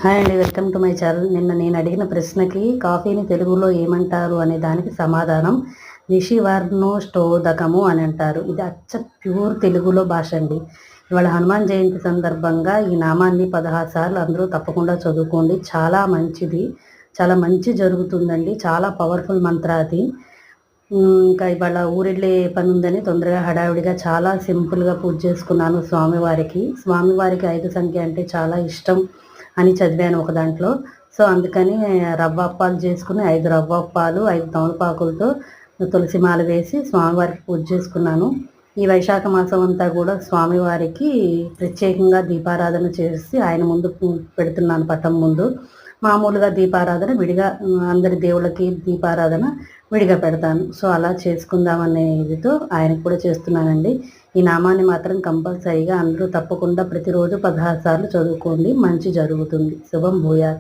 Hi అండి. Welcome to my channel. నిన్న నేను అడిగిన ప్రశ్నకి కాఫీని తెలుగులో ఏమంటారు అనే దానికి సమాధానం నిషివర్ణోష్టోదకము అని అంటారు. ఇది ప్యూర్ తెలుగులో భాష అండి. ఇవాళ హనుమాన్ జయంతి సందర్భంగా ఈ నామాన్ని 16 సార్లు అందరూ తప్పకుండా చదువుకోండి. చాలా మంచిది. చాలా మంచి జరుగుతుందండి. చాలా పవర్ఫుల్ మంత్ర అది. ఇంకా ఇవాళ ఊరెళ్ళే పని ఉందని తొందరగా హడావిడిగా చాలా సింపుల్గా పూజ చేసుకున్నాను స్వామివారికి. స్వామివారికి 5 సంఖ్య అంటే చాలా ఇష్టం అని చదివాను ఒక దాంట్లో. సో అందుకని రవ్వ అప్పాలు చేసుకుని 5 రవ్వ అప్పాలు 5 తమలపాకులతో తులసి మాల వేసి స్వామివారికి పూజ చేసుకున్నాను. ఈ వైశాఖ మాసం అంతా కూడా స్వామివారికి ప్రత్యేకంగా దీపారాధన చేసి ఆయన ముందు పెడుతున్నాను, పటం ముందు. మామూలుగా దీపారాధన విడిగా, అందరి దేవుళ్ళకి దీపారాధన విడిగా పెడతాను. సో అలా చేసుకుందామనే ఇదితో ఆయనకు కూడా చేస్తున్నానండి. ఈ నామాన్ని మాత్రం కంపల్సరీగా అందరూ తప్పకుండా ప్రతిరోజు 16 సార్లు చదువుకోండి. మంచి జరుగుతుంది. శుభం భూయాత్.